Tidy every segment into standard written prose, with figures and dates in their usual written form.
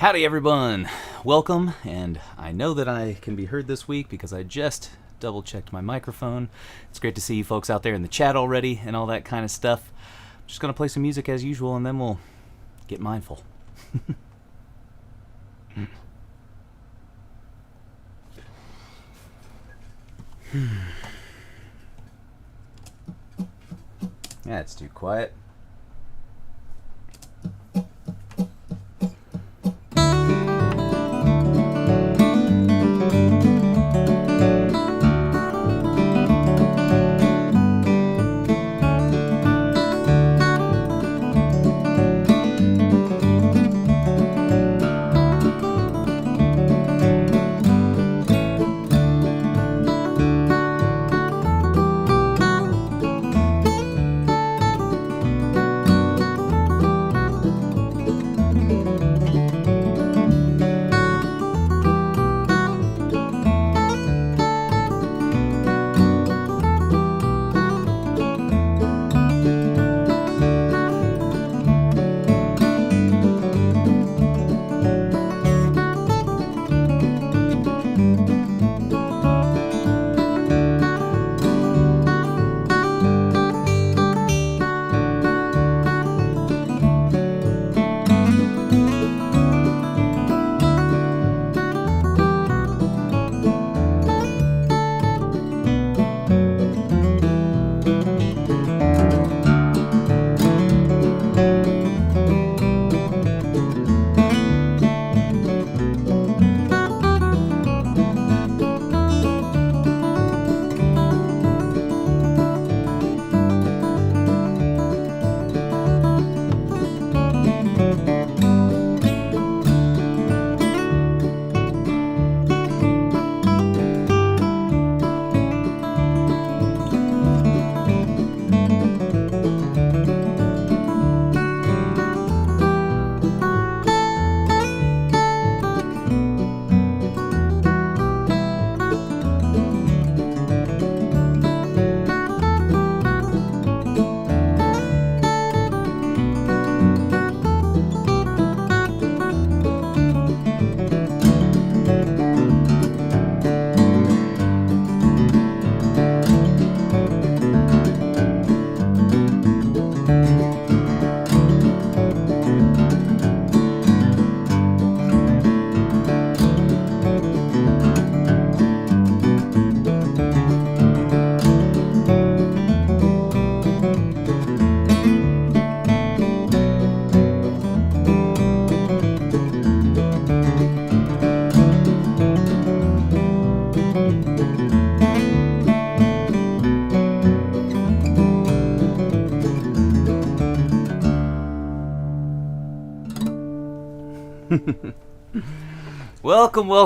Howdy everyone, welcome, and I know that I can be heard this week because I just double checked my microphone. It's great to see you folks out there in the chat already and all that kind of stuff. I'm just going to play some music as usual and then we'll get mindful. That's too quiet.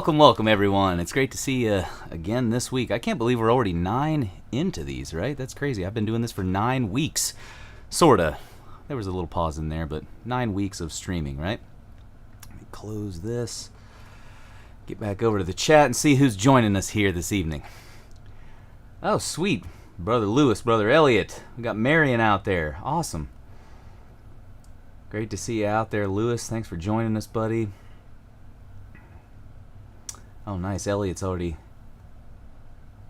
Welcome everyone. It's great to see you again this week. I can't believe we're already 9 into these, right? That's crazy. I've been doing this for 9 weeks. Sorta. There was a little pause in there, but 9 weeks of streaming, right? Let me close this. Get back over to the chat and see who's joining us here this evening. Oh, sweet. Brother Lewis, Brother Elliot. We got Marion out there. Awesome. Great to see you out there, Lewis. Thanks for joining us, buddy. Oh, nice. Elliot's already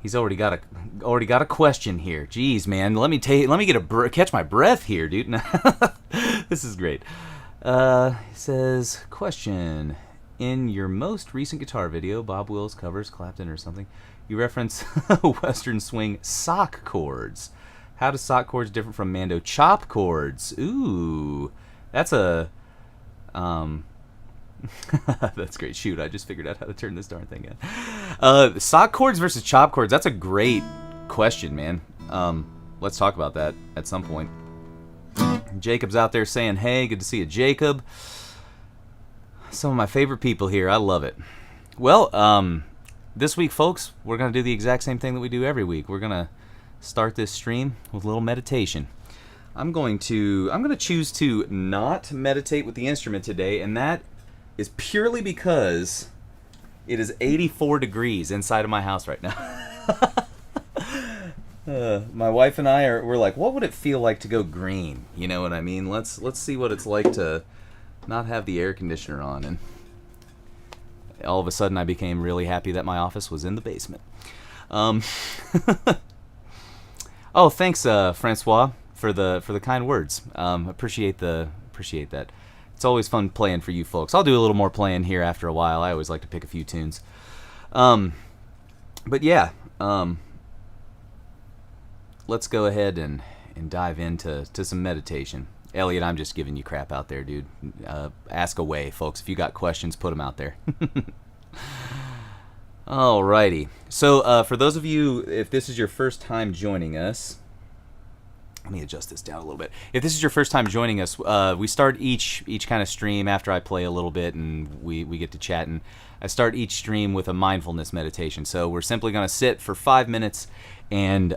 got a question here. Jeez, man. Let me catch my breath here, dude. This is great. He says, question. In your most recent guitar video, Bob Wills covers Clapton or something, you reference Western swing sock chords. How does sock chords differ from Mando chop chords? Ooh. That's a that's great. Shoot, I just figured out how to turn this darn thing in. Sock chords versus chop chords. That's a great question, man. Let's talk about that at some point. Jacob's out there saying, hey, good to see you, Jacob. Some of my favorite people here. I love it. Well, this week, folks, we're going to do the exact same thing that we do every week. We're going to start this stream with a little meditation. I'm going to choose to not meditate with the instrument today, and that is purely because it is 84 degrees inside of my house right now. My wife and we're like, what would it feel like to go green? You know what I mean? Let's see what it's like to not have the air conditioner on. And all of a sudden I became really happy that my office was in the basement. Um, oh, thanks, Francois, for the kind words. Appreciate that. It's always fun playing for you folks. I'll do a little more playing here after a while. I always like to pick a few tunes. But yeah, let's go ahead and dive into some meditation. Elliot, I'm just giving you crap out there, dude. Ask away, folks. If you got questions, put them out there. Alrighty. So for those of you, if this is your first time joining us, let me adjust this down a little bit. If this is your first time joining us, we start each kind of stream after I play a little bit and we get to chatting. I start each stream with a mindfulness meditation. So we're simply going to sit for 5 minutes and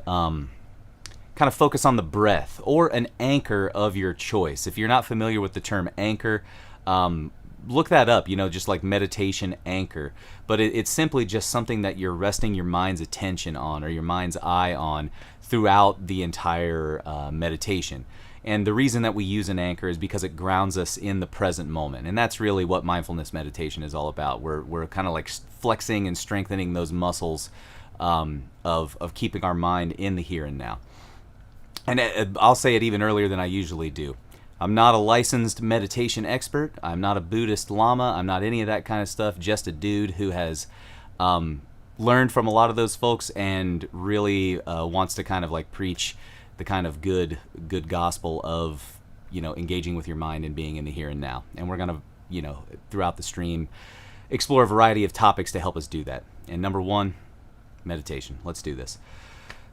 kind of focus on the breath or an anchor of your choice. If you're not familiar with the term anchor, look that up, just like meditation anchor. But it's simply just something that you're resting your mind's attention on or your mind's eye on throughout the entire meditation. And the reason that we use an anchor is because it grounds us in the present moment. And that's really what mindfulness meditation is all about. We're kind of like flexing and strengthening those muscles of keeping our mind in the here and now. And I'll say it even earlier than I usually do. I'm not a licensed meditation expert. I'm not a Buddhist lama. I'm not any of that kind of stuff. Just a dude who has learned from a lot of those folks and really wants to kind of like preach the kind of good gospel of, engaging with your mind and being in the here and now. And we're going to, throughout the stream, explore a variety of topics to help us do that. And number one, meditation. Let's do this.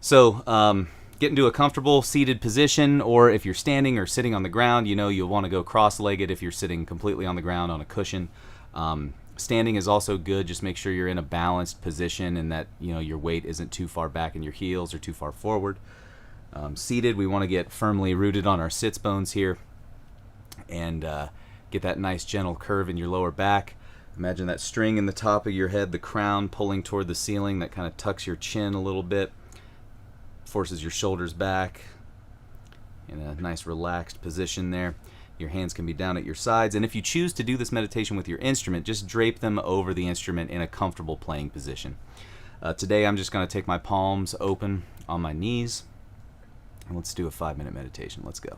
So, get into a comfortable seated position, or if you're standing or sitting on the ground, you'll want to go cross-legged if you're sitting completely on the ground on a cushion. Standing is also good. Just make sure you're in a balanced position and that your weight isn't too far back in your heels or too far forward. Seated, we want to get firmly rooted on our sits bones here and get that nice gentle curve in your lower back. Imagine that string in the top of your head, the crown pulling toward the ceiling. That kind of tucks your chin a little bit. Forces your shoulders back in a nice relaxed position there. Your hands can be down at your sides, and if you choose to do this meditation with your instrument, just drape them over the instrument in a comfortable playing position. Today I'm just going to take my palms open on my knees, and let's do a 5-minute meditation. Let's go.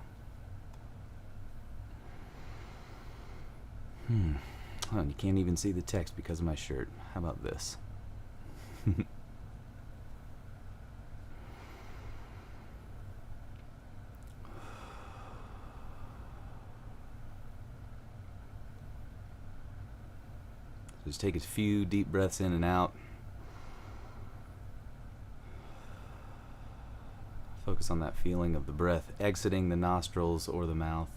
Oh, you can't even see the text because of my shirt. How about this? Just take a few deep breaths in and out. Focus on that feeling of the breath exiting the nostrils or the mouth.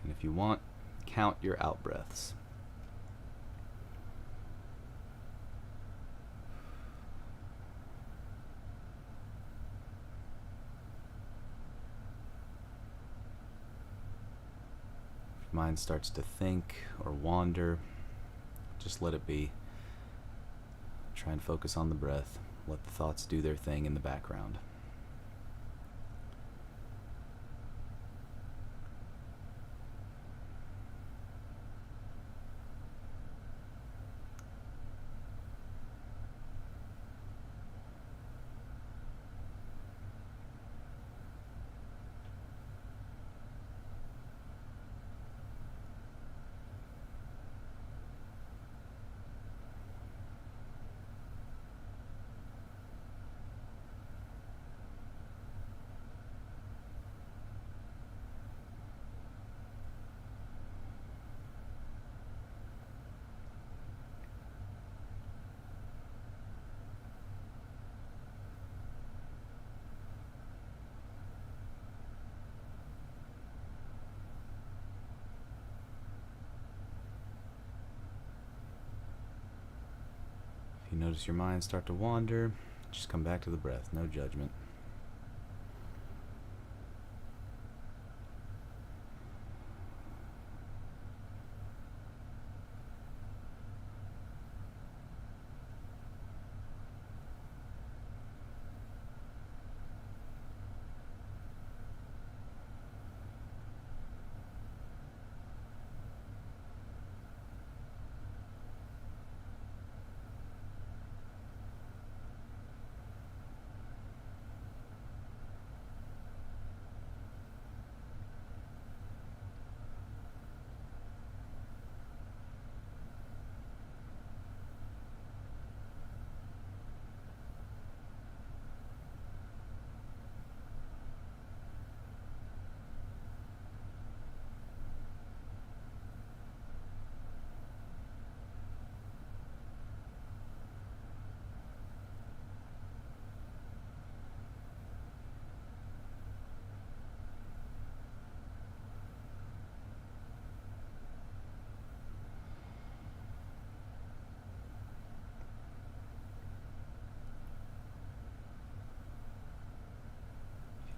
If you want, count your out breaths. If your mind starts to think or wander, just let it be. Try and focus on the breath. Let the thoughts do their thing in the background. If you notice your mind start to wander, just come back to the breath, no judgment.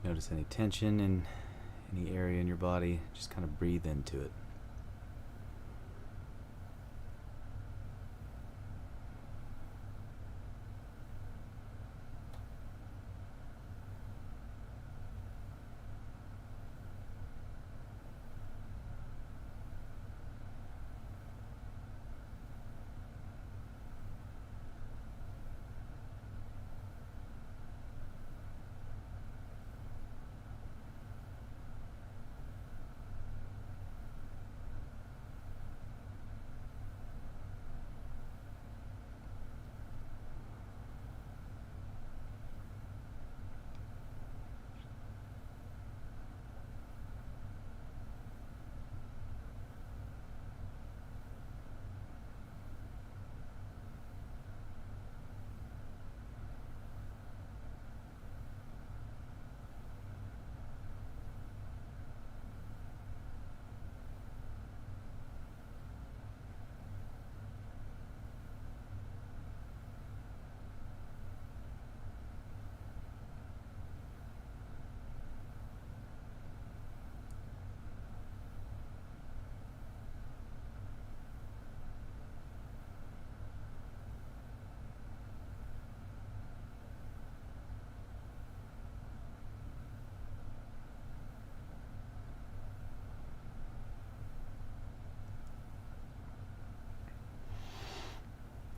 Notice any tension in any area in your body. Just kind of breathe into it.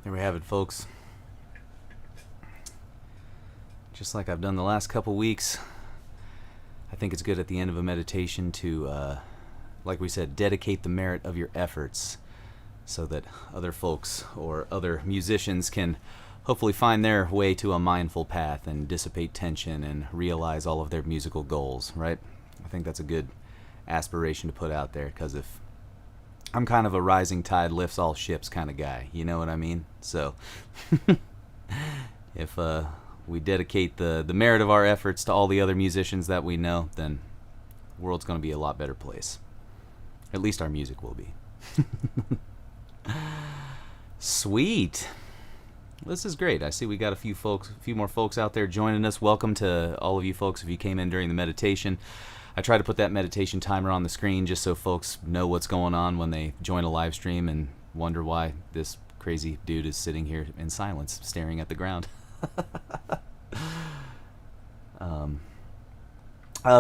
There we have it, folks. Just like I've done the last couple weeks, I think it's good at the end of a meditation to, like we said, dedicate the merit of your efforts so that other folks or other musicians can hopefully find their way to a mindful path and dissipate tension and realize all of their musical goals, right? I think that's a good aspiration to put out there, because if I'm kind of a rising tide lifts all ships kind of guy, you know what I mean? So if we dedicate the merit of our efforts to all the other musicians that we know, then the world's going to be a lot better place. At least our music will be. Sweet. This is great. I see we got a few more folks out there joining us. Welcome to all of you folks if you came in during the meditation. I try to put that meditation timer on the screen just so folks know what's going on when they join a live stream and wonder why this crazy dude is sitting here in silence, staring at the ground.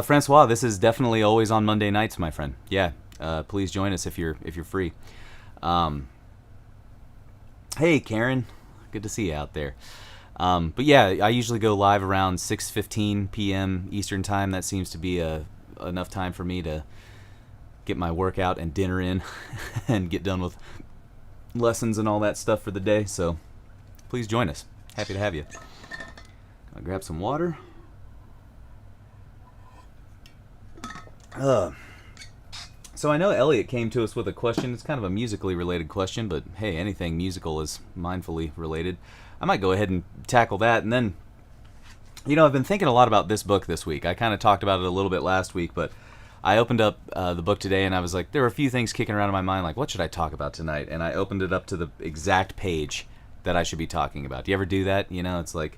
Francois, this is definitely always on Monday nights, my friend. Yeah, please join us if you're free. Hey, Karen, good to see you out there. But yeah, I usually go live around 6:15 p.m. Eastern time. That seems to be enough time for me to get my workout and dinner in and get done with lessons and all that stuff for the day. So please join us. Happy to have you. I'll grab some water. So I know Elliot came to us with a question. It's kind of a musically related question, but hey, anything musical is mindfully related. I might go ahead and tackle that, and then, I've been thinking a lot about this book this week. I kind of talked about it a little bit last week, but I opened up the book today, and I was like, there were a few things kicking around in my mind, like, what should I talk about tonight? And I opened it up to the exact page that I should be talking about. Do you ever do that? It's like,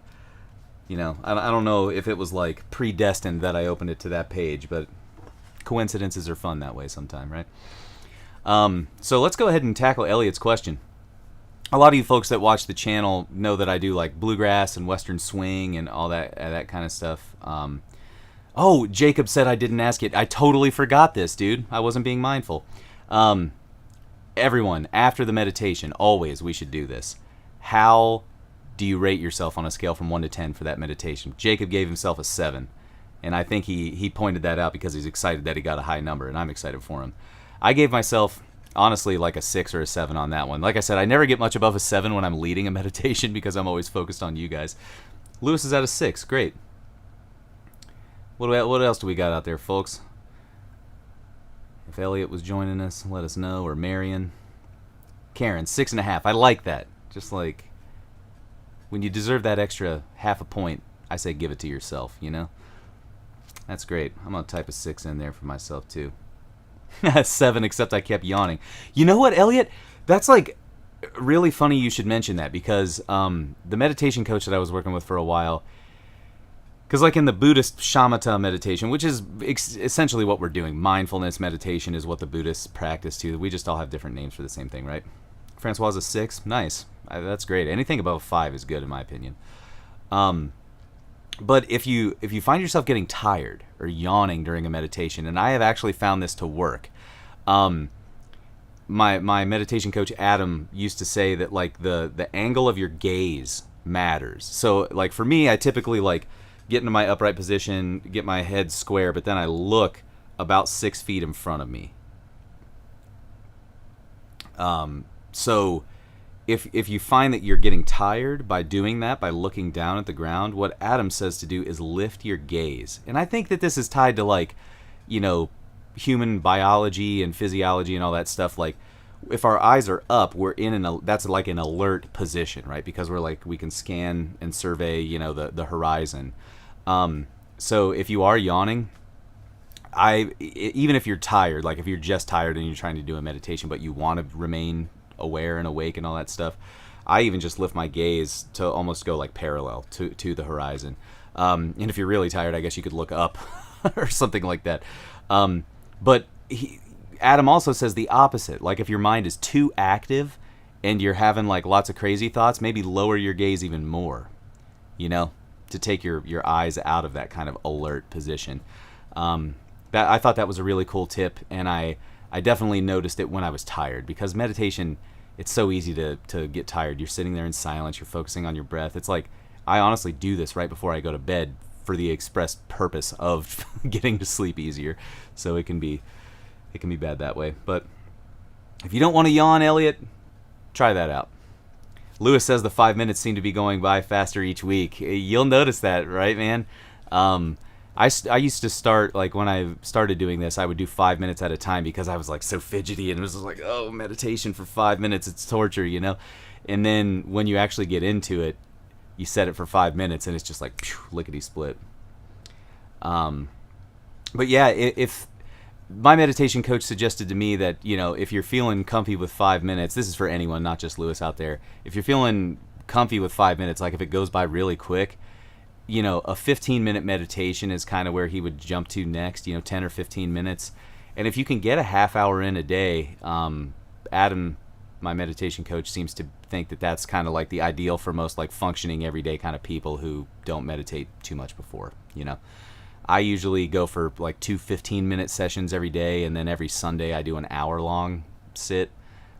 I don't know if it was like predestined that I opened it to that page, but coincidences are fun that way sometime, right? So let's go ahead and tackle Elliot's question. A lot of you folks that watch the channel know that I do like bluegrass and western swing and all that kind of stuff. Oh, Jacob said I didn't ask it. I totally forgot this, dude. I wasn't being mindful. Everyone, after the meditation, always we should do this. How do you rate yourself on a scale from 1 to 10 for that meditation? Jacob gave himself a 7. And I think he pointed that out because he's excited that he got a high number, and I'm excited for him. I gave myself, honestly, like a 6 or a 7 on that one. Like I said, I never get much above a 7 when I'm leading a meditation because I'm always focused on you guys. Lewis is at a 6. Great. What else do we got out there, folks? If Elliot was joining us, let us know. Or Marion. Karen, 6.5. I like that. Just like, when you deserve that extra half a point, I say give it to yourself, That's great. I'm going to type a 6 in there for myself, too. 7, except I kept yawning. You know what, Elliot? That's, like, really funny you should mention that, because the meditation coach that I was working with for a while, Because like in the Buddhist shamatha meditation, which is essentially what we're doing, mindfulness meditation is what the Buddhists practice too. We just all have different names for the same thing, right? Francois is a 6. Nice. That's great. Anything above 5 is good in my opinion. But if you find yourself getting tired or yawning during a meditation, and I have actually found this to work. My meditation coach Adam used to say that like the angle of your gaze matters. So like for me, I typically like get into my upright position, get my head square, but then I look about 6 feet in front of me. So if you find that you're getting tired by doing that, by looking down at the ground, what Adam says to do is lift your gaze. And I think that this is tied to like, you know, human biology and physiology and all that stuff. Like if our eyes are up, we're that's like an alert position, right? Because we're like, we can scan and survey, you know, the horizon. So if you are yawning, even if you're tired, like if you're just tired and you're trying to do a meditation, but you want to remain aware and awake and all that stuff, I even just lift my gaze to almost go like parallel to the horizon. And if you're really tired, I guess you could look up or something like that. But Adam also says the opposite. Like if your mind is too active and you're having like lots of crazy thoughts, maybe lower your gaze even more, you know, to take your eyes out of that kind of alert position. That I thought that was a really cool tip, and I definitely noticed it when I was tired, because meditation, it's so easy to get tired. You're sitting there in silence, you're focusing on your breath. It's like I honestly do this right before I go to bed for the express purpose of getting to sleep easier. So it can be bad that way. But if you don't want to yawn, Elliot, try that out. Lewis says the 5 minutes seem to be going by faster each week. You'll notice that, right, man? I used to start, like when I started doing this, I would do 5 minutes at a time because I was like so fidgety and it was like, oh, meditation for 5 minutes, it's torture, you know? And then when you actually get into it, you set it for 5 minutes and it's just like lickety split. But yeah, if my meditation coach suggested to me that, you know, if you're feeling comfy with 5 minutes, this is for anyone, not just Lewis out there. If you're feeling comfy with 5 minutes, like if it goes by really quick, you know, a 15-minute meditation is kind of where he would jump to next, you know, 10 or 15 minutes. And if you can get a half hour in a day, Adam, my meditation coach, seems to think that that's kind of like the ideal for most like functioning everyday kind of people who don't meditate too much before, you know. I usually go for like 2 15-minute sessions every day, and then every Sunday I do an hour-long sit,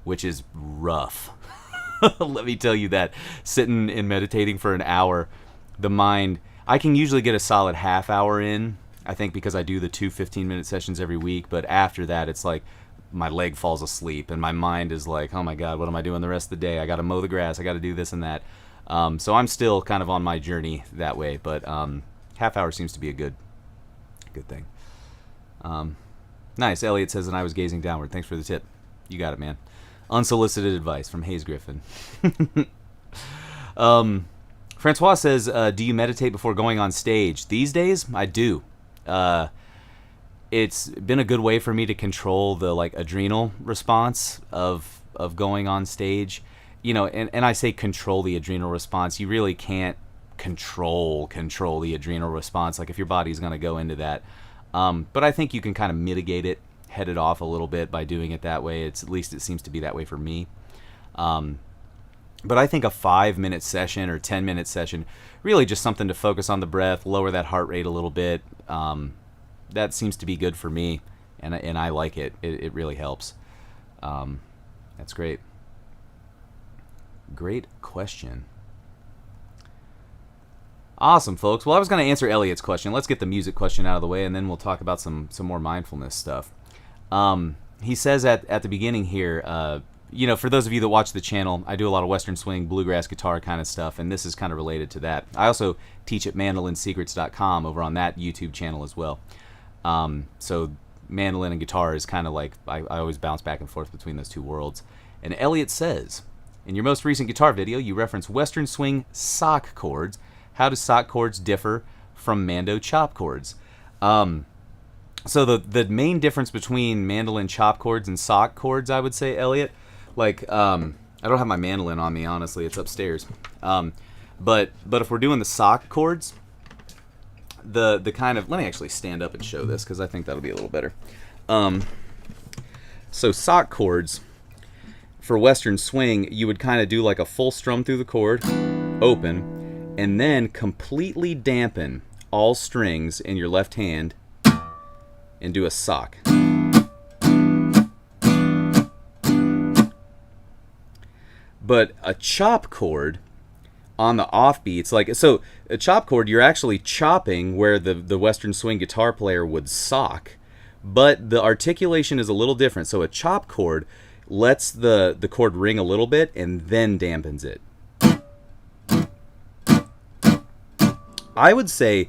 which is rough. Let me tell you that. Sitting and meditating for an hour, the mind, I can usually get a solid half hour in, I think, because I do the 2 15-minute sessions every week, but after that it's like my leg falls asleep and my mind is like, oh my God, what am I doing the rest of the day? I got to mow the grass, I got to do this and that. So I'm still kind of on my journey that way, but half hour seems to be a good thing. Nice. Elliot says, and I was gazing downward. Thanks for the tip. You got it, man. Unsolicited advice from Hayes Griffin. Francois says, do you meditate before going on stage? These days, I do. It's been a good way for me to control the like adrenal response of going on stage. You know, and I say control the adrenal response. You really can't control the adrenal response, like if your body's going to go into that. But I think you can kind of mitigate it, head it off a little bit by doing it that way. At least it seems to be that way for me. But I think a 5-minute session or 10-minute session, really just something to focus on the breath, lower that heart rate a little bit. That seems to be good for me, and I like it. It really helps. That's great. Great question. Awesome, folks. Well, I was going to answer Elliot's question. Let's get the music question out of the way, and then we'll talk about some more mindfulness stuff. He says at the beginning here, you know, for those of you that watch the channel, I do a lot of Western swing, bluegrass guitar kind of stuff, and this is kind of related to that. I also teach at mandolinsecrets.com over on that YouTube channel as well. So mandolin and guitar is kind of like, I always bounce back and forth between those two worlds. And Elliot says, in your most recent guitar video, you reference Western swing sock chords. How do sock chords differ from mando chop chords? So the main difference between mandolin chop chords and sock chords, I would say, Elliot, like, I don't have my mandolin on me, honestly. It's upstairs. But if we're doing the sock chords, the kind of, let me actually stand up and show this because I think that'll be a little better. So sock chords for Western swing, you would kind of do like a full strum through the chord, open, and then completely dampen all strings in your left hand and do a sock. But a chop chord on the offbeats, like, so a chop chord, you're actually chopping where the Western swing guitar player would sock, but the articulation is a little different. So a chop chord lets the chord ring a little bit and then dampens it. I would say,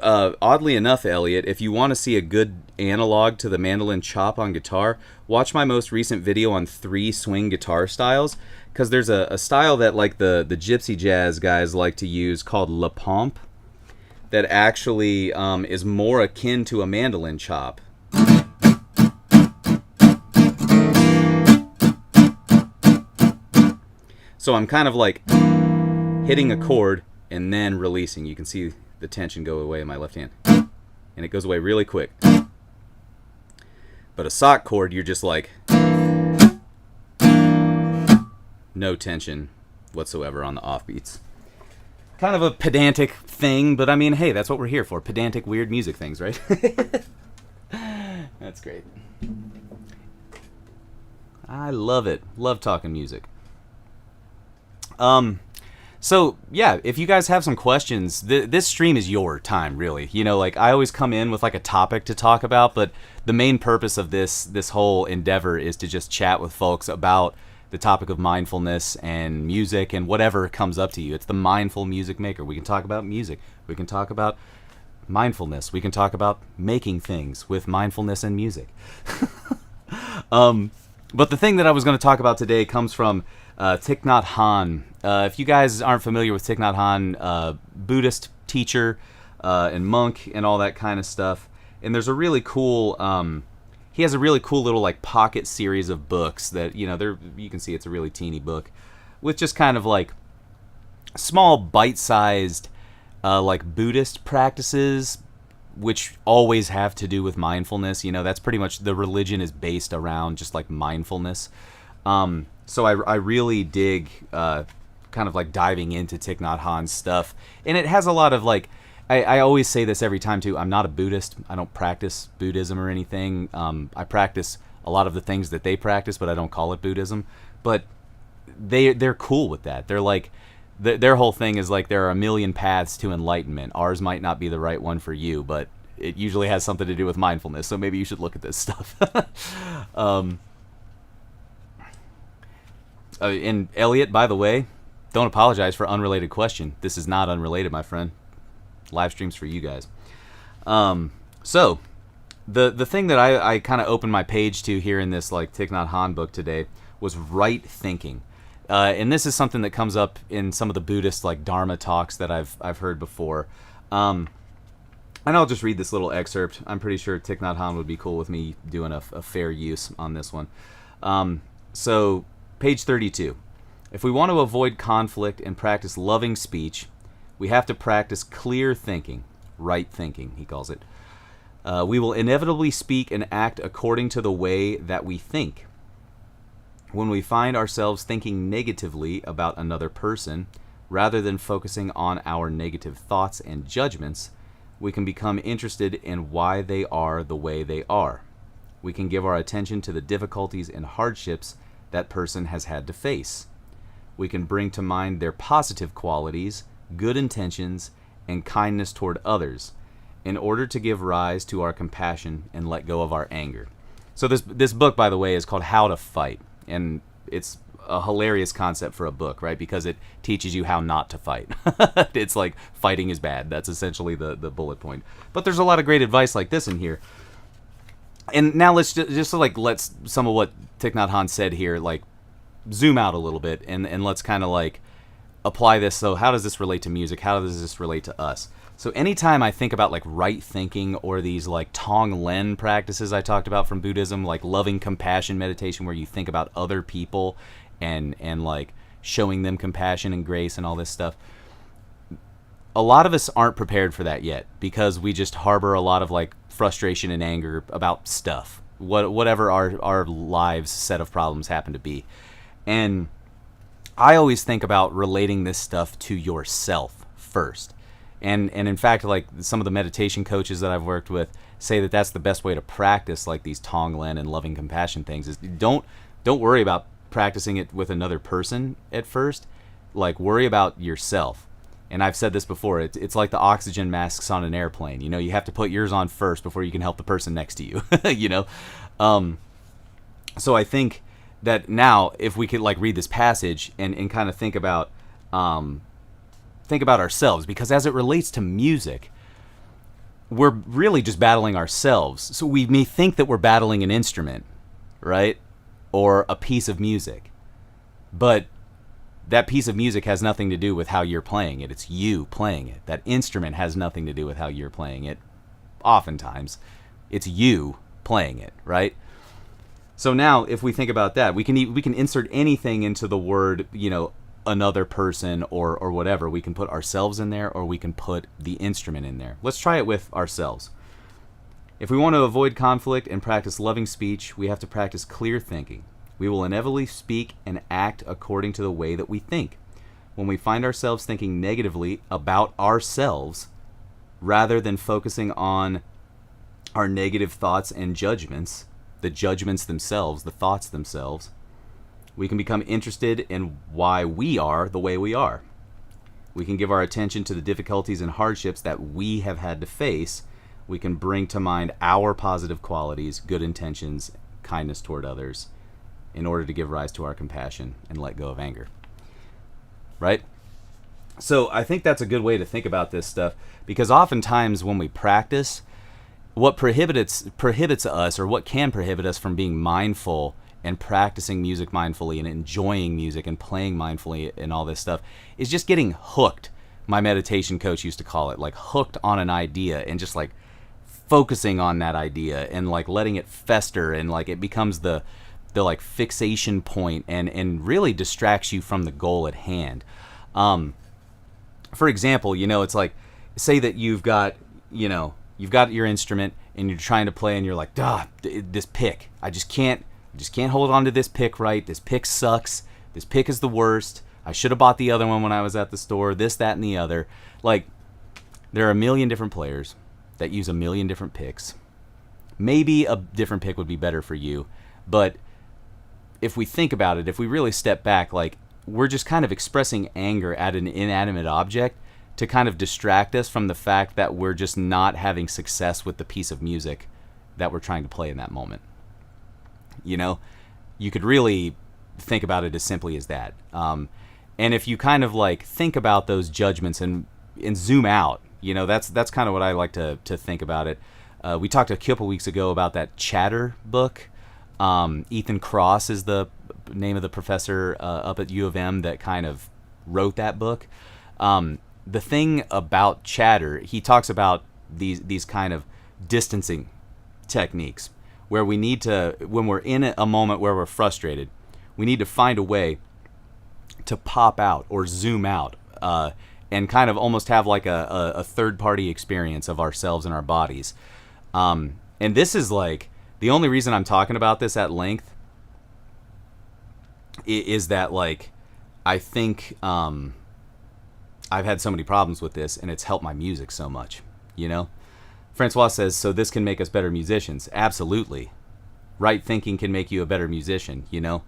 oddly enough, Elliot, if you want to see a good analog to the mandolin chop on guitar, watch my most recent video on 3 swing guitar styles, because there's a style that like the gypsy jazz guys like to use called La Pompe that actually is more akin to a mandolin chop. So I'm kind of like hitting a chord and then releasing. You can see the tension go away in my left hand. And it goes away really quick. But a sock chord, you're just like no tension whatsoever on the offbeats. Kind of a pedantic thing, but I mean, hey, that's what we're here for. Pedantic, weird music things, right? That's great. I love it. Love talking music. So yeah, if you guys have some questions, this stream is your time, really. You know, like, I always come in with like a topic to talk about, but the main purpose of this whole endeavor is to just chat with folks about the topic of mindfulness and music and whatever comes up to you. It's the Mindful Music Maker. We can talk about music. We can talk about mindfulness. We can talk about making things with mindfulness and music. But the thing that I was going to talk about today comes from Thich Nhat Hanh. If you guys aren't familiar with Thich Nhat Hanh, Buddhist teacher and monk and all that kind of stuff. And there's a really cool, he has a really cool little like pocket series of books that, you know, you can see it's a really teeny book with just kind of like small bite-sized like Buddhist practices, which always have to do with mindfulness. You know, that's pretty much, the religion is based around just like mindfulness. So I really dig kind of like diving into Thich Nhat Hanh's stuff. And it has a lot of like, I always say this every time too, I'm not a Buddhist. I don't practice Buddhism or anything. I practice a lot of the things that they practice, but I don't call it Buddhism. But they're cool with that. They're like, their whole thing is like, there are a million paths to enlightenment. Ours might not be the right one for you, but it usually has something to do with mindfulness. So maybe you should look at this stuff. And Elliot, by the way, don't apologize for unrelated question. This is not unrelated, my friend. Live streams for you guys. So the thing that I kind of opened my page to here in this like Thich Nhat Hanh book today was right thinking. And this is something that comes up in some of the Buddhist like Dharma talks that I've heard before. And I'll just read this little excerpt. I'm pretty sure Thich Nhat Hanh would be cool with me doing a fair use on this one. So page 32. If we want to avoid conflict and practice loving speech, we have to practice clear thinking, right thinking, he calls it. We will inevitably speak and act according to the way that we think. When we find ourselves thinking negatively about another person, rather than focusing on our negative thoughts and judgments, we can become interested in why they are the way they are. We can give our attention to the difficulties and hardships that person has had to face. We can bring to mind their positive qualities, good intentions, and kindness toward others, in order to give rise to our compassion and let go of our anger. So this book, by the way, is called How to Fight, and it's a hilarious concept for a book, right? Because it teaches you how not to fight. It's like fighting is bad. That's essentially the bullet point. But there's a lot of great advice like this in here. And now let's just like let's some of what Thich Nhat Hanh said here, like zoom out a little bit and let's kind of like apply this. So how does this relate to music? How does this relate to us? So anytime I think about like right thinking or these like Tonglen practices I talked about from Buddhism, like loving compassion meditation where you think about other people and like showing them compassion and grace and all this stuff, a lot of us aren't prepared for that yet because we just harbor a lot of like frustration and anger about stuff, whatever our lives set of problems happen to be. And I always think about relating this stuff to yourself first. And in fact, like some of the meditation coaches that I've worked with say that that's the best way to practice like these Tonglen and loving compassion things is don't worry about practicing it with another person at first. Like worry about yourself. And I've said this before, it's like the oxygen masks on an airplane. You know, you have to put yours on first before you can help the person next to you, you know? So I think that now if we could like read this passage and kind of think about ourselves, because as it relates to music, we're really just battling ourselves. So we may think that we're battling an instrument, right? Or a piece of music. But that piece of music has nothing to do with how you're playing it. It's you playing it. That instrument has nothing to do with how you're playing it. Oftentimes, it's you playing it, right? So now, if we think about that, we can insert anything into the word, you know, another person or whatever. We can put ourselves in there, or we can put the instrument in there. Let's try it with ourselves. If we want to avoid conflict and practice loving speech, we have to practice clear thinking. We will inevitably speak and act according to the way that we think. When we find ourselves thinking negatively about ourselves, rather than focusing on our negative thoughts and judgments, the judgments themselves, the thoughts themselves, we can become interested in why we are the way we are. We can give our attention to the difficulties and hardships that we have had to face. We can bring to mind our positive qualities, good intentions, kindness toward others, in order to give rise to our compassion and let go of anger. Right? So I think that's a good way to think about this stuff, because oftentimes when we practice, what prohibits us, or what can prohibit us from being mindful and practicing music mindfully and enjoying music and playing mindfully and all this stuff, is just getting hooked. My meditation coach used to call it, like hooked on an idea and just like focusing on that idea and like letting it fester, and like it becomes the like fixation point and really distracts you from the goal at hand. For example, you know, it's like, say that you've got your instrument and you're trying to play and you're like, this pick, I just can't hold on to this pick right. This pick sucks. This pick is the worst. I should have bought the other one when I was at the store, this, that, and the other. Like, there are a million different players that use a million different picks. Maybe a different pick would be better for you, but if we think about it, if we really step back, like, we're just kind of expressing anger at an inanimate object to kind of distract us from the fact that we're just not having success with the piece of music that we're trying to play in that moment. You know, you could really think about it as simply as that. And if you kind of like think about those judgments and zoom out, you know, that's kind of what I like to think about it. We talked a couple weeks ago about that Chatter book. Ethan Kross is the name of the professor up at U of M that kind of wrote that book. The thing about Chatter, he talks about these kind of distancing techniques where we need to, when we're in a moment where we're frustrated, we need to find a way to pop out or zoom out and kind of almost have like a third-party experience of ourselves and our bodies. And this is like, the only reason I'm talking about this at length is that, like, I think I've had so many problems with this, and it's helped my music so much, you know? Francois says, so this can make us better musicians. Absolutely. Right thinking can make you a better musician, you know?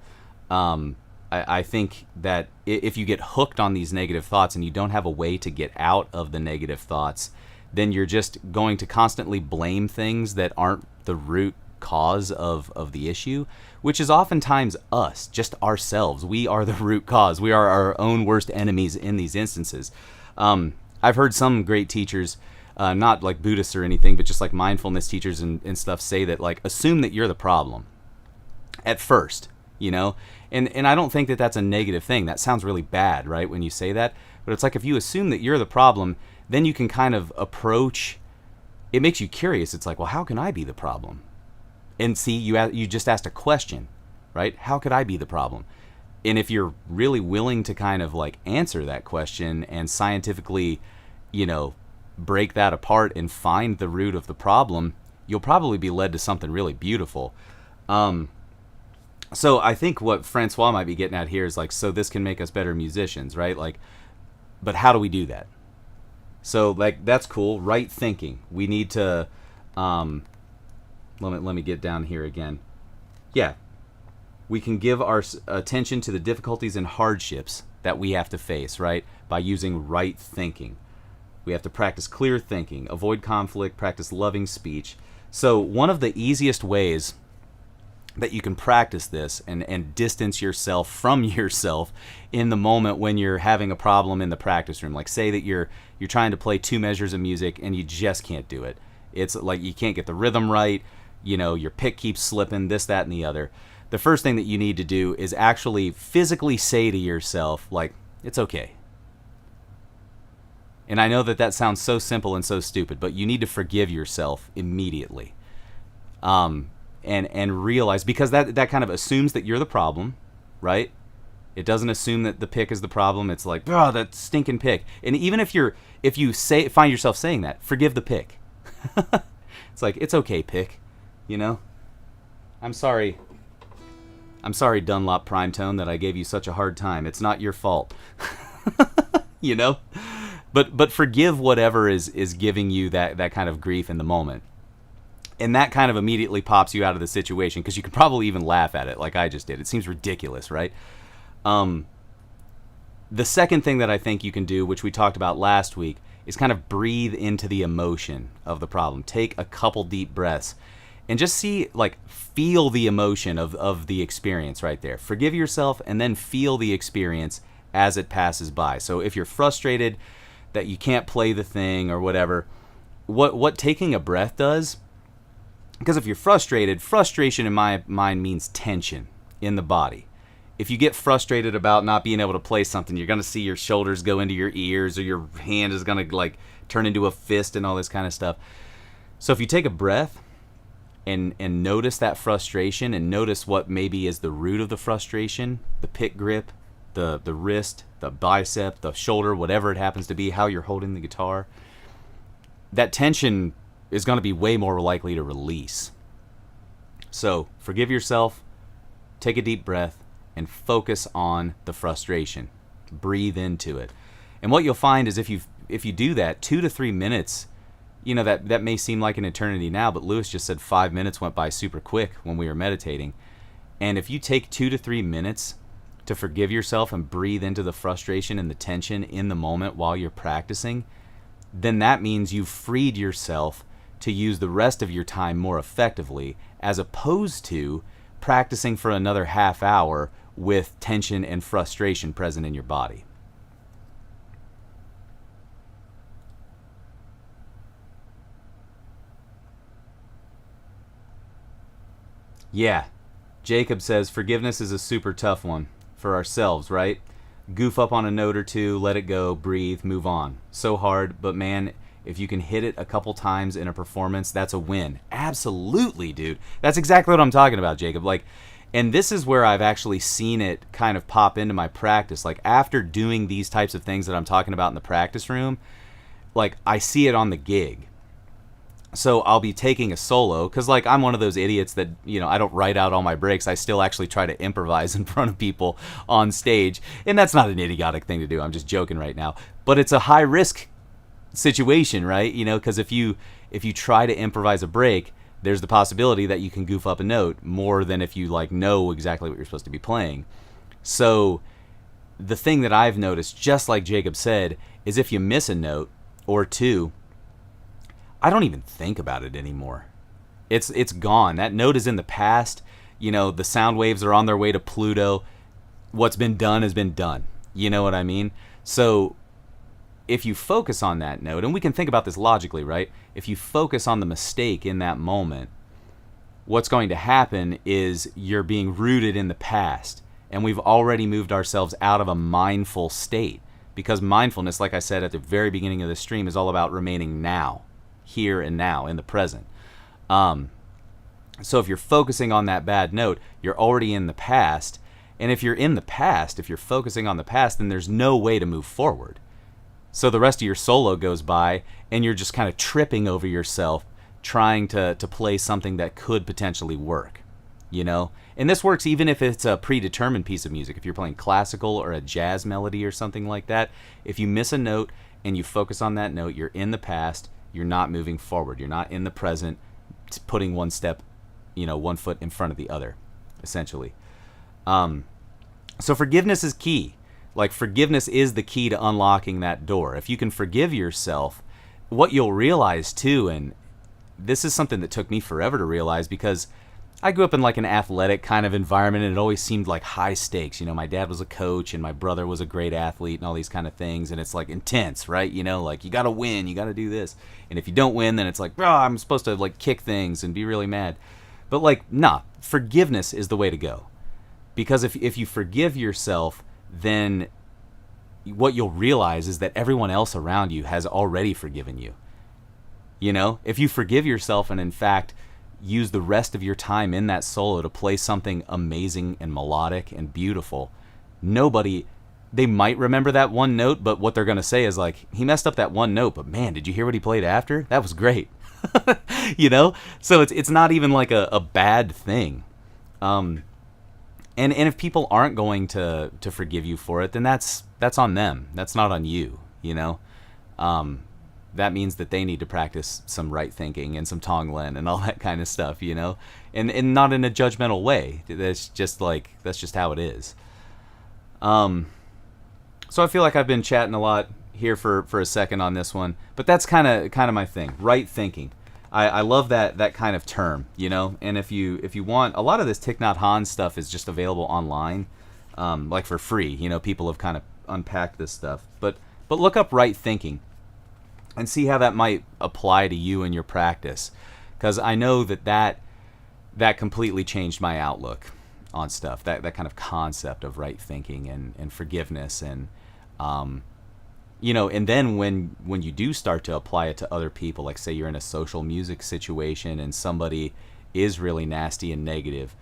I think that if you get hooked on these negative thoughts and you don't have a way to get out of the negative thoughts, then you're just going to constantly blame things that aren't the root cause of the issue, which is oftentimes us, just ourselves. We are the root cause. We are our own worst enemies in these instances. I've heard some great teachers, not like Buddhists or anything, but just like mindfulness teachers and stuff, say that, like, assume that you're the problem at first, you know? And I don't think that that's a negative thing. That sounds really bad, right, when you say that? But it's like, if you assume that you're the problem, then you can kind of approach, it makes you curious. It's like, well, how can I be the problem? And see, you just asked a question, right? How could I be the problem? And if you're really willing to kind of like answer that question and scientifically break that apart and find the root of the problem, you'll probably be led to something really beautiful. So I think what Francois might be getting at here is like, so this can make us better musicians, right? Like, but how do we do that? So like, that's cool. Right thinking. We need to, let me get down here again. Yeah. We can give our attention to the difficulties and hardships that we have to face, right? By using right thinking. We have to practice clear thinking, avoid conflict, practice loving speech. So one of the easiest ways that you can practice this and distance yourself from yourself in the moment when you're having a problem in the practice room. Like say that you're trying to play 2 measures of music and you just can't do it. It's like you can't get the rhythm right, your pick keeps slipping, this, that, and the other. The first thing that you need to do is actually physically say to yourself, like, it's okay. And I know that sounds so simple and so stupid, but you need to forgive yourself immediately. And realize, because that kind of assumes that you're the problem, right? It doesn't assume that the pick is the problem. It's like, oh, that stinking pick. And even if you find yourself saying that, forgive the pick. It's like, it's okay, pick. I'm sorry, Dunlop Primetone, that I gave you such a hard time. It's not your fault. But forgive whatever is giving you that kind of grief in the moment. And that kind of immediately pops you out of the situation, because you could probably even laugh at it like I just did. It seems ridiculous, right? The second thing that I think you can do, which we talked about last week, is kind of breathe into the emotion of the problem. Take a couple deep breaths and just feel the emotion of the experience right there. Forgive yourself and then feel the experience as it passes by. So if you're frustrated that you can't play the thing or whatever, what taking a breath does, because if you're frustrated, frustration in my mind means tension in the body. If you get frustrated about not being able to play something, you're going to see your shoulders go into your ears, or your hand is going to turn into a fist and all this kind of stuff. So if you take a breath and notice that frustration, and notice what maybe is the root of the frustration, the pick grip, the wrist, the bicep, the shoulder, whatever it happens to be, how you're holding the guitar, that tension is going to be way more likely to release. So forgive yourself, take a deep breath, and focus on the frustration. Breathe into it. And what you'll find is if you do that, 2 to 3 minutes, that may seem like an eternity now, but Lewis just said 5 minutes went by super quick when we were meditating. And if you take 2 to 3 minutes to forgive yourself and breathe into the frustration and the tension in the moment while you're practicing, then that means you've freed yourself to use the rest of your time more effectively, as opposed to practicing for another half hour with tension and frustration present in your body. Yeah, Jacob says forgiveness is a super tough one for ourselves, right? Goof up on a note or two, let it go, breathe, move on. So hard, but man, if you can hit it a couple times in a performance, that's a win. Absolutely, dude. That's exactly what I'm talking about, Jacob. And this is where I've actually seen it kind of pop into my practice. After doing these types of things that I'm talking about in the practice room, I see it on the gig. So I'll be taking a solo, because I'm one of those idiots that, I don't write out all my breaks. I still actually try to improvise in front of people on stage. And that's not an idiotic thing to do. I'm just joking right now. But it's a high risk situation, right? Because if you try to improvise a break, there's the possibility that you can goof up a note more than if you know exactly what you're supposed to be playing. So the thing that I've noticed, just like Jacob said, is if you miss a note or two, I don't even think about it anymore. It's gone. That note is in the past. The sound waves are on their way to Pluto. What's been done has been done. You know what I mean? So if you focus on that note, and we can think about this logically, right? If you focus on the mistake in that moment, what's going to happen is you're being rooted in the past, and we've already moved ourselves out of a mindful state, because mindfulness, like I said at the very beginning of the stream, is all about remaining now, here and now, in the present. So if you're focusing on that bad note, you're already in the past, and if you're in the past, if you're focusing on the past, then there's no way to move forward. So the rest of your solo goes by, and you're just kind of tripping over yourself trying to play something that could potentially work, you know? And this works even if it's a predetermined piece of music. If you're playing classical or a jazz melody or something like that, if you miss a note and you focus on that note, you're in the past, you're not moving forward. You're not in the present, putting one step, one foot in front of the other, essentially. So forgiveness is key. Like, forgiveness is the key to unlocking that door. If you can forgive yourself, what you'll realize too, and this is something that took me forever to realize, because I grew up in like an athletic kind of environment, and it always seemed like high stakes. My dad was a coach and my brother was a great athlete and all these kind of things, and it's like intense, right? Like, you got to win, you got to do this. And if you don't win, then it's like, I'm supposed to like kick things and be really mad. But like, nah, forgiveness is the way to go. Because if you forgive yourself, then what you'll realize is that everyone else around you has already forgiven you. If you forgive yourself and in fact use the rest of your time in that solo to play something amazing and melodic and beautiful, they might remember that one note, but what they're going to say is like, he messed up that one note, but man, did you hear what he played after? That was great. So it's not even like a bad thing. And if people aren't going to forgive you for it, then that's on them. That's not on you, That means that they need to practice some right thinking and some Tonglen and all that kind of stuff, And not in a judgmental way. That's just how it is. So I feel like I've been chatting a lot here for a second on this one, but that's kind of my thing, right thinking. I love that kind of term, And if you want, a lot of this Thich Nhat Hanh stuff is just available online, like for free. People have kind of unpacked this stuff. But look up right thinking, and see how that might apply to you and your practice, because I know that completely changed my outlook on stuff. That kind of concept of right thinking and forgiveness and and then when you do start to apply it to other people, like say you're in a social music situation and somebody is really nasty and negative,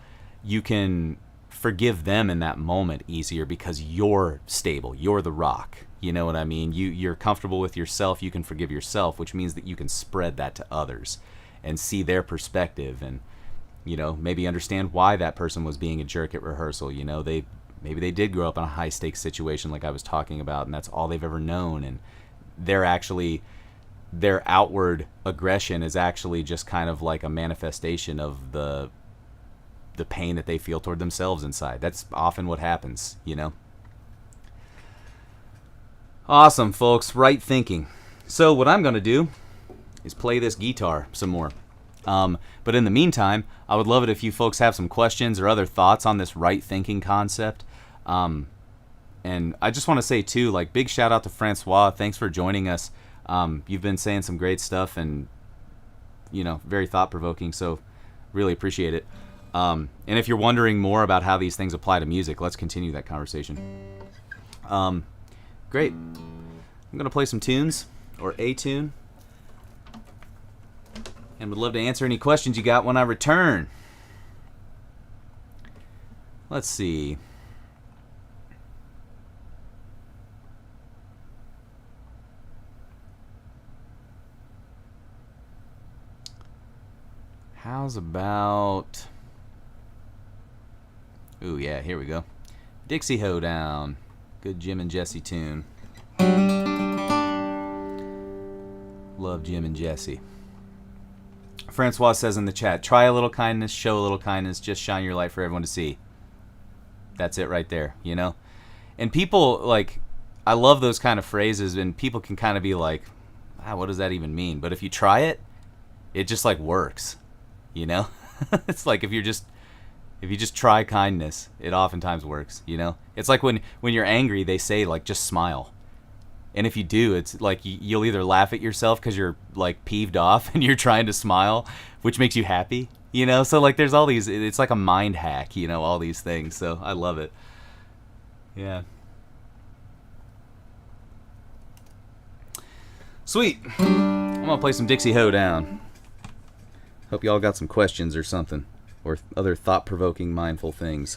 you can forgive them in that moment easier because you're stable, you're the rock. You know what I mean? You're comfortable with yourself, you can forgive yourself, which means that you can spread that to others and see their perspective and, maybe understand why that person was being a jerk at rehearsal. Maybe they did grow up in a high-stakes situation like I was talking about, and that's all they've ever known. And their outward aggression is actually just kind of like a manifestation of the pain that they feel toward themselves inside. That's often what happens, Awesome, folks. Right thinking. So what I'm going to do is play this guitar some more. But in the meantime, I would love it if you folks have some questions or other thoughts on this right thinking concept. And I just want to say too, like, big shout out to Francois. Thanks for joining us. You've been saying some great stuff and, very thought provoking. So really appreciate it. And if you're wondering more about how these things apply to music, let's continue that conversation. Great. I'm going to play some tunes, or a tune. And would love to answer any questions you got when I return. Let's see. How's about... Ooh, yeah, here we go. Dixie Hoedown. Good Jim and Jesse tune. Love Jim and Jesse. Francois says in the chat, try a little kindness, show a little kindness, just shine your light for everyone to see. That's it right there, And people, like, I love those kind of phrases, and people can kind of be like, what does that even mean? But if you try it, it just, like, works, It's like if you just try kindness, it oftentimes works, It's like when you're angry, they say, like, just smile. And if you do, it's like you'll either laugh at yourself because you're like peeved off and you're trying to smile, which makes you happy, So like there's all these, it's like a mind hack, all these things. So I love it. Yeah. Sweet. I'm going to play some Dixie Hoedown. Hope y'all got some questions or something, or other thought-provoking, mindful things.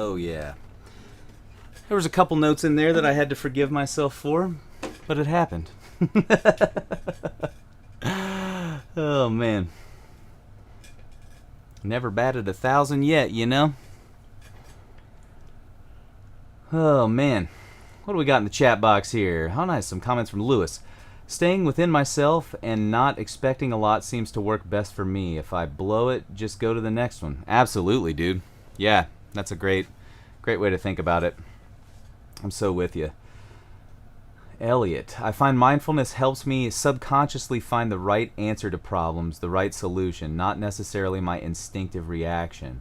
Oh, yeah. There was a couple notes in there that I had to forgive myself for, but it happened. Oh, man. Never batted 1,000 yet, you know? Oh, man. What do we got in the chat box here? How nice. Some comments from Lewis. Staying within myself and not expecting a lot seems to work best for me. If I blow it, just go to the next one. Absolutely, dude. Yeah, that's a great way to think about it. I'm so with you. Elliot, I find mindfulness helps me subconsciously find the right answer to problems, the right solution, not necessarily my instinctive reaction.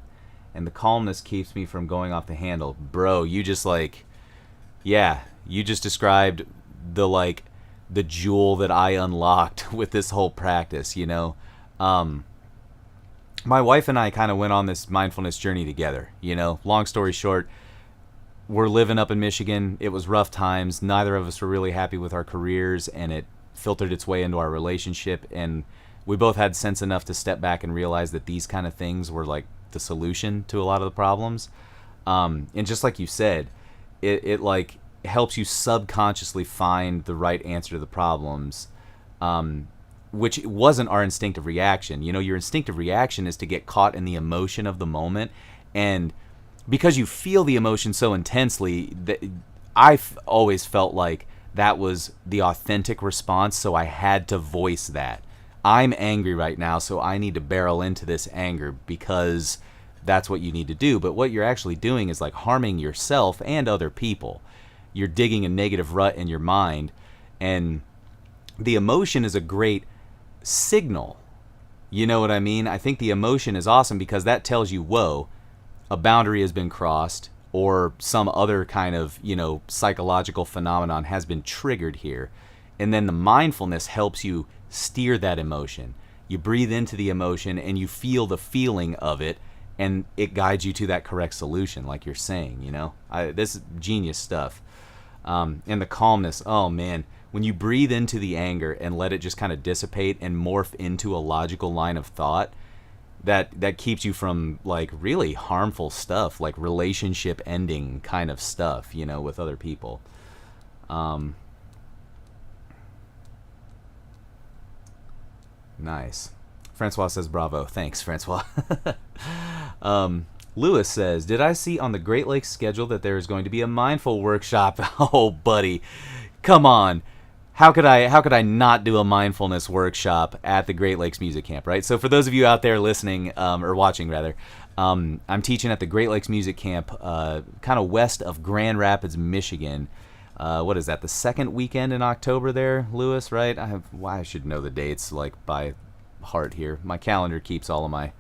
And the calmness keeps me from going off the handle. Bro, you just you just described the jewel that I unlocked with this whole practice, you know. My wife and I kind of went on this mindfulness journey together, you know. Long story short, we're living up in Michigan. It was rough times. Neither of us were really happy with our careers, and it filtered its way into our relationship. And we both had sense enough to step back and realize that these kind of things were like the solution to a lot of the problems. And just like you said, it like helps you subconsciously find the right answer to the problems, which wasn't our instinctive reaction. You know, your instinctive reaction is to get caught in the emotion of the moment, and because you feel the emotion so intensely, I've always felt like that was the authentic response, so I had to voice that. I'm angry right now, so I need to barrel into this anger because that's what you need to do. But what you're actually doing is like harming yourself and other people. You're digging a negative rut in your mind, and the emotion is a great signal. You know what I mean? I think the emotion is awesome because that tells you, whoa, a boundary has been crossed, or some other kind of, you know, psychological phenomenon has been triggered here. And then the mindfulness helps you steer that emotion. You breathe into the emotion and you feel the feeling of it, and it guides you to that correct solution, like you're saying, you know. This is genius stuff. And the calmness, oh man, when you breathe into the anger and let it just kind of dissipate and morph into a logical line of thought, that keeps you from like really harmful stuff, like relationship ending kind of stuff, you know, with other people. Nice. Francois says bravo. Thanks, Francois. Lewis says, did I see on the Great Lakes schedule that there is going to be a mindful workshop? Oh, buddy, come on. How could I not do a mindfulness workshop at the Great Lakes Music Camp, right? So for those of you out there listening, or watching rather, I'm teaching at the Great Lakes Music Camp, kind of west of Grand Rapids, Michigan. What is that, the second weekend in October there, Lewis, right? I should know the dates like by heart here. My calendar keeps all of my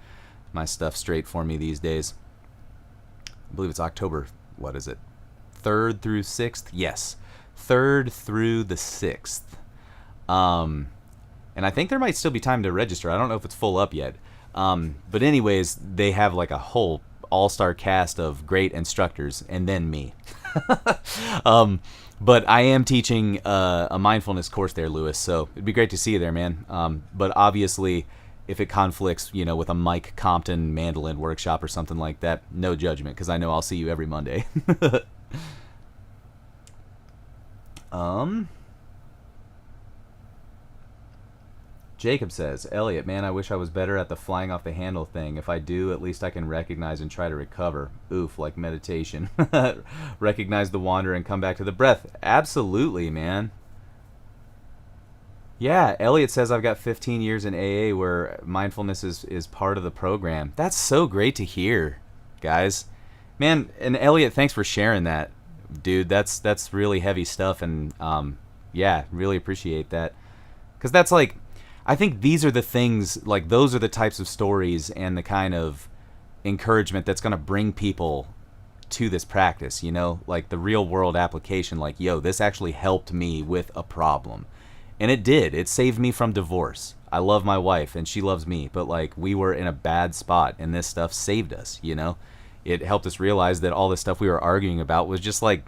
stuff straight for me these days. I believe it's October, what is it, 3rd through 6th? Yes, 3rd through the 6th. And I think there might still be time to register. I don't know if it's full up yet. But anyways, they have like a whole all-star cast of great instructors, and then me. But I am teaching a mindfulness course there, Lewis, so it'd be great to see you there, man. But obviously, if it conflicts, you know, with a Mike Compton mandolin workshop or something like that, no judgment, because I know I'll see you every Monday. Jacob says, Elliot, man, I wish I was better at the flying off the handle thing. If I do, at least I can recognize and try to recover. Oof, like meditation. Recognize the wander and come back to the breath. Absolutely, man. Yeah, Elliot says I've got 15 years in AA where mindfulness is part of the program. That's so great to hear, guys. Man, and Elliot, thanks for sharing that. Dude, that's really heavy stuff, and yeah, really appreciate that. Because that's like, I think these are the things, like those are the types of stories and the kind of encouragement that's going to bring people to this practice, you know? Like the real world application, like, yo, this actually helped me with a problem. And it did. It saved me from divorce. I love my wife and she loves me, but like we were in a bad spot and this stuff saved us, you know? It helped us realize that all the stuff we were arguing about was just like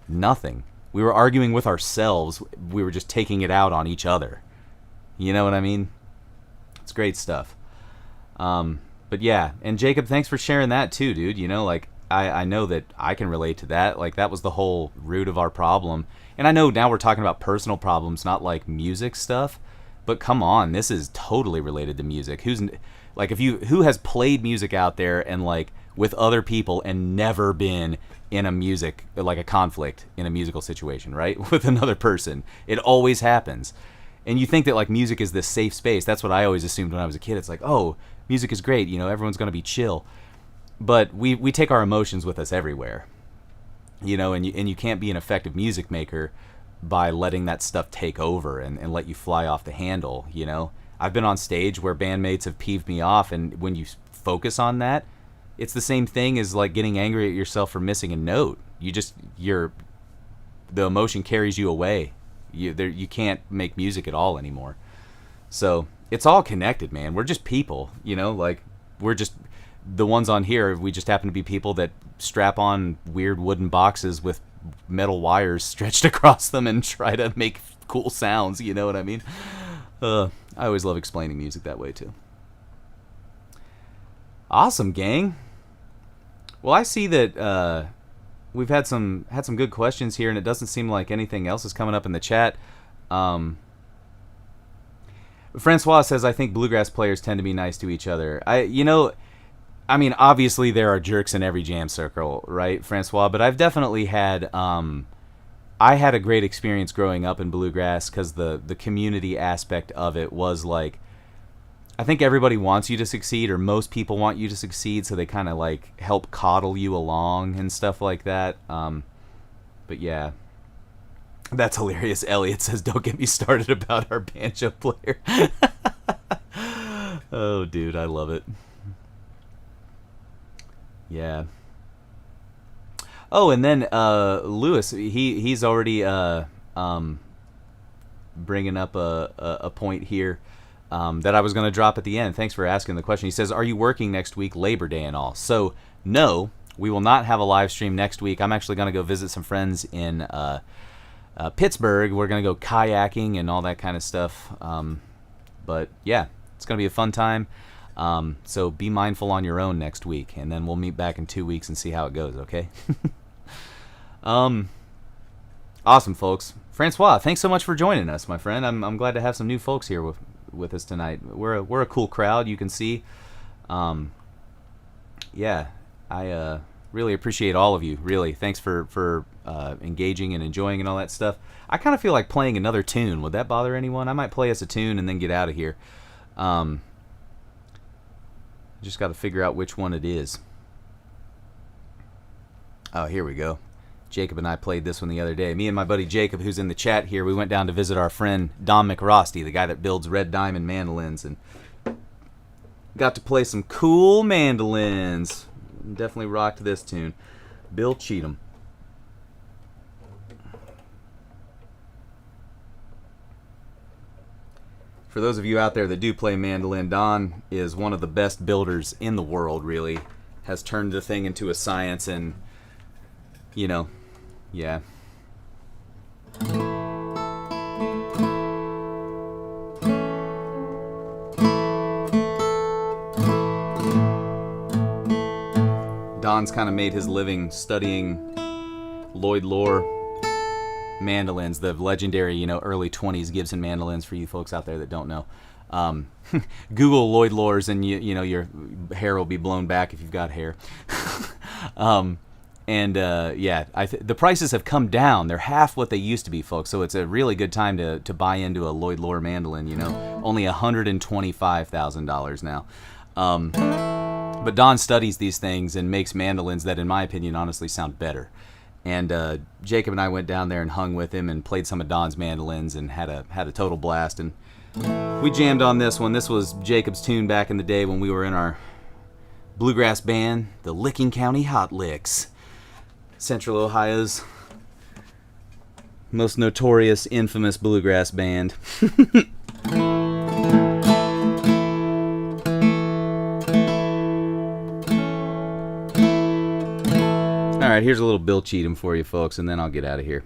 nothing. We were arguing with ourselves. We were just taking it out on each other. You know what I mean? It's great stuff. But yeah, and Jacob, thanks for sharing that too, dude. You know, like I know that I can relate to that. Like that was the whole root of our problem. And I know now we're talking about personal problems, not like music stuff. But come on, this is totally related to music. Who has played music out there and like with other people and never been in a music, like a conflict in a musical situation, right? With another person. It always happens. And you think that like music is this safe space. That's what I always assumed when I was a kid. It's like, oh, music is great. You know, everyone's going to be chill. But we take our emotions with us everywhere. You know, and you can't be an effective music maker by letting that stuff take over and let you fly off the handle, you know. I've been on stage where bandmates have peeved me off, and when you focus on that, it's the same thing as like getting angry at yourself for missing a note. The emotion carries you away. You can't make music at all anymore. So it's all connected, man. We're just people, you know, like we're just the ones on here. We just happen to be people that strap on weird wooden boxes with metal wires stretched across them and try to make cool sounds. You know what I mean? I always love explaining music that way too. Awesome, gang. Well, I see that we've had some good questions here, and it doesn't seem like anything else is coming up in the chat. Francois says, I think bluegrass players tend to be nice to each other. I mean, obviously there are jerks in every jam circle, right, Francois? But I've definitely had, I had a great experience growing up in bluegrass because the community aspect of it was like, I think everybody wants you to succeed, or most people want you to succeed, so they kind of like help coddle you along and stuff like that. But yeah, that's hilarious. Elliot says, don't get me started about our banjo player. Oh, dude, I love it. Yeah. Oh, and then Lewis, he's already bringing up a point here that I was going to drop at the end. Thanks for asking the question. He says, are you working next week, Labor Day and all? So, no, we will not have a live stream next week. I'm actually going to go visit some friends in Pittsburgh. We're going to go kayaking and all that kind of stuff. But yeah, it's going to be a fun time. So be mindful on your own next week, and then we'll meet back in 2 weeks and see how it goes, okay? Awesome, folks. Francois, thanks so much for joining us, my friend. I'm glad to have some new folks here with us tonight. We're a cool crowd, you can see. Yeah, I really appreciate all of you. Really, thanks for engaging and enjoying and all that stuff. I kind of feel like playing another tune. Would that bother anyone? I might play us a tune and then get out of here. Just got to figure out which one it is. Oh, here we go. Jacob and I played this one the other day. Me and my buddy Jacob, who's in the chat here, we went down to visit our friend Don McRosty, the guy that builds red diamond mandolins, and got to play some cool mandolins. Definitely rocked this tune. Bill Cheatham. For those of you out there that do play mandolin, Don is one of the best builders in the world, really. Has turned the thing into a science, and, you know, yeah. Don's kind of made his living studying Lloyd Loar mandolins, the legendary, early 20s Gibson mandolins, for you folks out there that don't know. Google Lloyd Loars and your hair will be blown back if you've got hair. The prices have come down. They're half what they used to be, folks. So it's a really good time to buy into a Lloyd Loar mandolin. Only $125,000 now. But Don studies these things and makes mandolins that, in my opinion, honestly sound better. And Jacob and I went down there and hung with him and played some of Don's mandolins and had a total blast. And we jammed on this one. This was Jacob's tune back in the day when we were in our bluegrass band, the Licking County Hot Licks, Central Ohio's most notorious, infamous bluegrass band. All right, here's a little Bill Cheatham for you folks, and then I'll get out of here.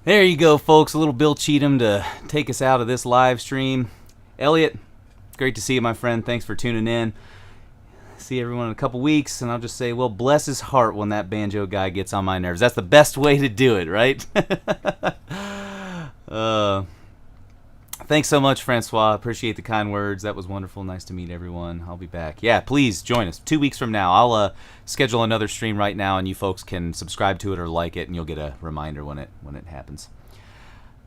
There you go, folks. A little Bill Cheatham to take us out of this live stream. Elliot, great to see you, my friend. Thanks for tuning in. See everyone in a couple weeks, and I'll just say, well, bless his heart when that banjo guy gets on my nerves. That's the best way to do it, right? Thanks so much, Francois. Appreciate the kind words. That was wonderful. Nice to meet everyone. I'll be back. Yeah, please join us 2 weeks from now. I'll schedule another stream right now, and you folks can subscribe to it or like it, and you'll get a reminder when it happens.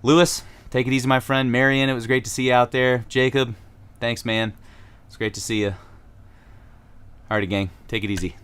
Lewis, take it easy, my friend. Marion, it was great to see you out there. Jacob, thanks, man. It's great to see you. Alrighty, gang. Take it easy.